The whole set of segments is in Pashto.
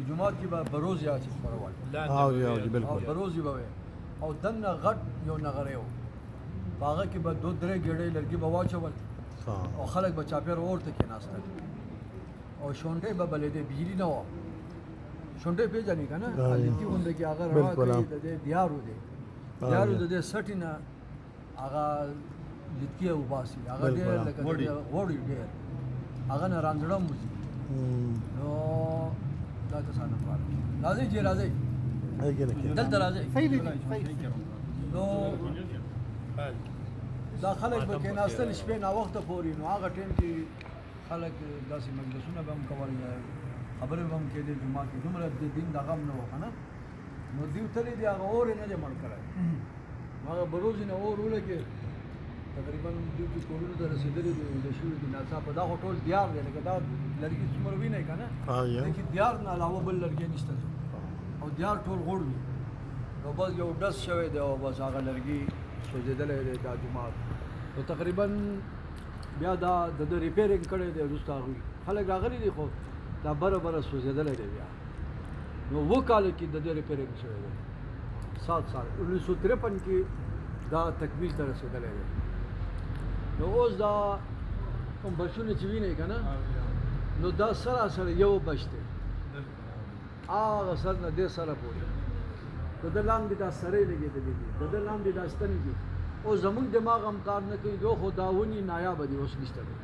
جمعات کې به بروز یا چې خبرول او بالکل بروز به او دنه غټ یو نغره و باغه کې به دو درې ګړې لرګي به واچول او خلک به چاپیر اورته کې ناستل او شونډې به بلې دې بجلی نه و شونډې پیژنې کنه لکه اونده کې هغه راځي د دیارو دې دیارو دې سټینا هغه لکه او باسي هغه دې لکه وړي ډېر هغه نه رانځړم موزي نو دا کسانه پاره راځي چې راځي دلته راځي نو دا خلک به کې ناستل شپې نا وخت پوري نو هغه ټیم کې خلک داسې مجلسونه به هم کول خبرې به هم کېدې جمعه کې دومره د دین د غم نه و که نه نو دیو تلې دي هغه اور یې نه دی مړ کړی هغه بروز نه اور ولګېد تقریبا دیو کې کورونو ته رسېدلي دي د شوي دي ناڅاپه دا خو ټول دیار دی لکه دا لرګي څومره وینئ که نه لیکن دیار نه علاوه بل لرګي نشته او دیار ټول غوړ وي نو بس یو ډس شوی دی او بس هغه لرګي سوځېدلی دی دا جومات نو تقریبا بیا دا د ریپیرینګ کړی دی وروسته هغوی خلک راغلي دي خو دا بره بره سوځېدلی دی بیا نو 7 کاله کې د دې ریپیرینګ شوی دی 7 سال 1953 کې دا تکمیل ته رسېدلی دی نو اوس دا کوم بچونه چې وینئ که نه نو دا سراسر یو بچ دی هغه سر نه دې سره پورې د ده لاندې دا سرې لګېدلې دي د ده لاندې دا ستنې دي اوس زمونږ دماغ هم کار نه کوي یو خو دا ونې نایابه دي اوس نشته دی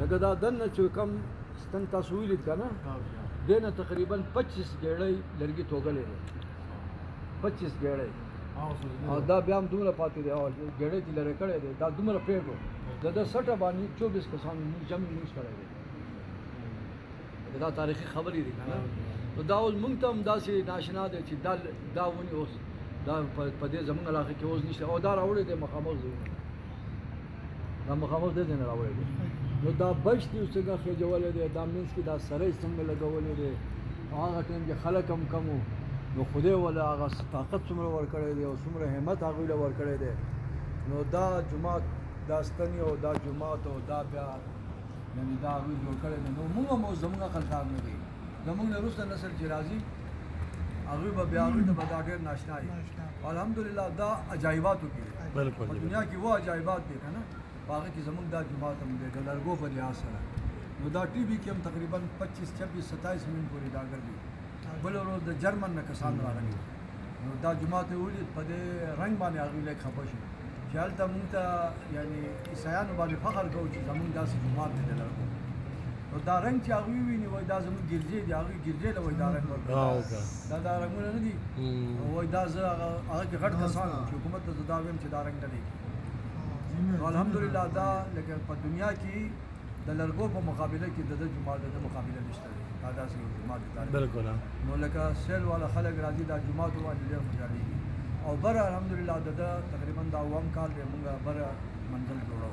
لکه دا دننه چې کوم ستن تاسو ویلید که نه دې نه تقریبا 25 ګېړۍ لرګي توږلی دی 25 ګېړۍ او دا بیا هم دومره پاتې دی او ګېړۍ دې لرې کړی دی دا دومره پیټ و د ده سټه باندې 24 کسانو جمع یوز کړی دی دا تاریخي خبرې دي که نه نو دا اوس مونږ ته هم داسې ناشنا دی چې دا ونې اوس دا په دې زموږ علاقه کې اوس نشته او دا راوړی دی مخامخ ځایونه دا مخامخ دې ځای نه راوړی دی نو دا بچ دی اوس څنګه خېجولی دی دا منځ کې دا سری څنګه لګولی دی هغه ټایم کې خلک هم کم وو نو خدای وله هغه طاقت څومره ورکړی دی او څومره همت هغوی له ورکړی دی نو دا جومات دا ستنې او دا جومات او دا بیا یعنې دا هغوی جوړ کړی دی نو مونږ هم اوس زموږ عقل کار نه کوي زموږ نه وروسته نسل چې راځي هغوی به بیا هغوی ته به دا ډېر ناشنا وي الحمدلله دا عجایباتو کې دی په دنیا کې و عجایبات دی که نه په هغه کې زموږ دا جومات هم دی د لرګو په لحاظ سره نو دا ټي وي کې هم تقریبا 25 26 27 منټ پورې دا ګرځي بل ورځ د جرمن نه کسان راغلي نو دا جومات یې ولید په دې رنګ باندې هغوی لږ خفه شو چې هلته مونږ ته یعنې عیسایانو باندې فخر کوو چې زمونږ داسې جومات دی د لرګو نو دا رنګ چې هغوی ویني وایي دا زموږ ګرجې دي هغوی ګرجې له وایي دا رنګ ورکړي دا رنګونه نه دي وایي دا زه هغه کې غټ کسان چې حکومت ته زه دا وایم چې دا رنګ نه دی نو الحمدلله دا لکه په دنیا کې د لرګو په مقابله کې د جومات د مقابله نشته دی دا داسې یو جومات دی بالکل نو لکه سیل والا خلک راځي دا جومات باندې ډېر خوشحالېږي او بره الحمدلله د ده تقریبا دا 9 کال دی مونږ بره منزل جوړو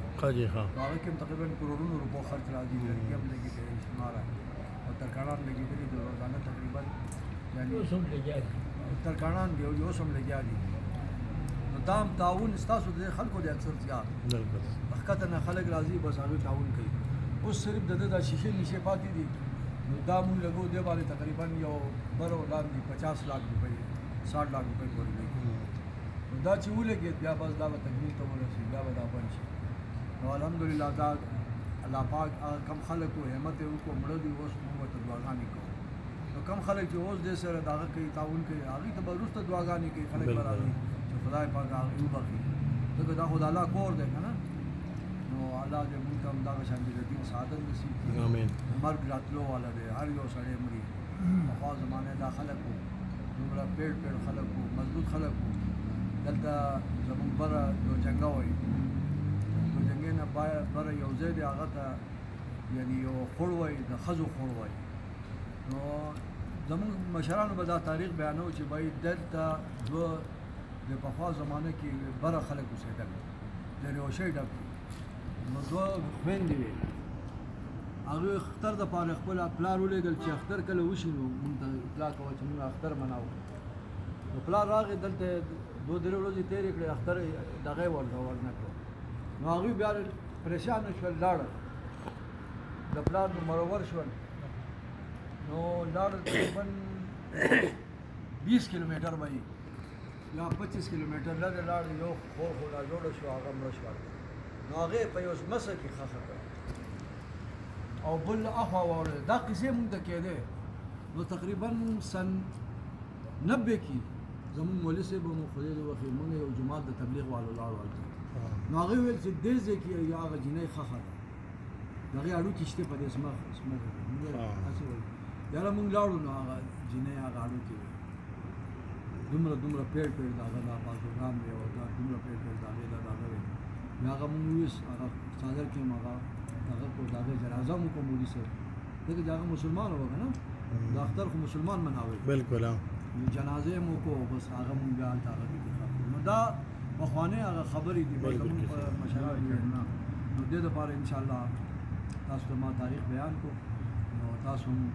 هغه کې هم تقریبا کروڑونو روپو خرچ راځي لرګي هم لګي دی شماره او ترکاڼان لګېدلي دي روزانه تقریبا یعنې ترکاڼان دي او اوس هم لګیا دي نو دا هم تعاون ستاسو د خلکو دی اکثر زیات ښکته نه خلک راځي بس هغوی تعاون کوي اوس صرف د ده دا شیشې نیشې پاتې دي نو دا مونږ لګو دې باندې تقریبا یو بره ولاندې 50 लाख روپۍ 60 लाख روپۍ پورې لګي نو دا چې ولګېد بیا بس دا به تکمیل ته ورسېږي بیا به دا بند شي نو الحمدلله دا الله پاک کم خلک و همت یې وکړو مړه دي اوس موږ ورته دعاګانې کوو نو کم خلک چې اوس دې سره د هغه کوي تعاون کوي هغوی ته به وروسته دعاګانې کوي خلک به راځي چې خدای پاک هغوی وبخي ځکه دا خو د الله کور دی که نه نو الله دې موږ ته هم دغه شانتې د دین سعادت نصیب کړي مرګ راتلو والا دی هر یو سړی مري پخوا زمانې دا خلک وو دومره پیړ خلک وو مضبوط خلک وو دلته زموږ بره یو جنګه وایي نو جنګې نه بره یو ځای دی هغه ته یعنې یو خوړ وایي د ښځو خوړ وایي نو زموږ مشرانو به دا تاریخ بیانو چې بای دلته دوه د پخوا زمانه کې بره خلک اوسېدل د ریوشۍ ډک نو دوه خویندې وې هغوی اختر دپاره خپل پلار ولیږل چې اختر کله وشي نو مونږ ته اطلاع کوه چې مونږ اختر مناو نو پلار راغی دلته 2-3 ورځې تېرې کړې اختر دغه ورنه کړو نو هغوی بیا پریشانه شول لاړل د پلار نو مرور شول نو لاړ تقریبا 20 کیلومتر به یا 25 کیلومتر لرې لاړ یو خور خو را جوړه شو هغه مړه شوه نو هغې په یو ځمڅه کې ښخه کړه او بل اخوا واوړه دا قصې مونږ ته کېدی نو تقریبا سن 90 کې زمونږ مولوي صاحب مو خدای دې وکړي مونږ یو جماعت د تبلیغ والو لاړو هلته نو هغې ویل چې دې ځای کې یا هغه جینۍ ښخه ده د هغې هډوکي شته په دې ځمکه هسې وایي یاره مونږ لاړو نو هغه جینۍ هغه هډوکي وي دومره پیړ د هغه دا بازوګان دی او دا دومره پیړ د هغې دا هغه وي بیا هغه مونږ وویس هغه څادر کې هغه کو د هغې جنازه مو کوو مولي صاحب ځکه چې هغه مسلمان و که نه د اختر خو مسلمان مناوي بالکل جنازې مو کو بس هغه مونږ بیا هلته هغه کې نو دا پخوانۍ هغه خبرې دي زمونږ په مشرانو نه نو دې دپاره انشاءالله تاسو ته ما تاریخ بیان کو نو تاسو هم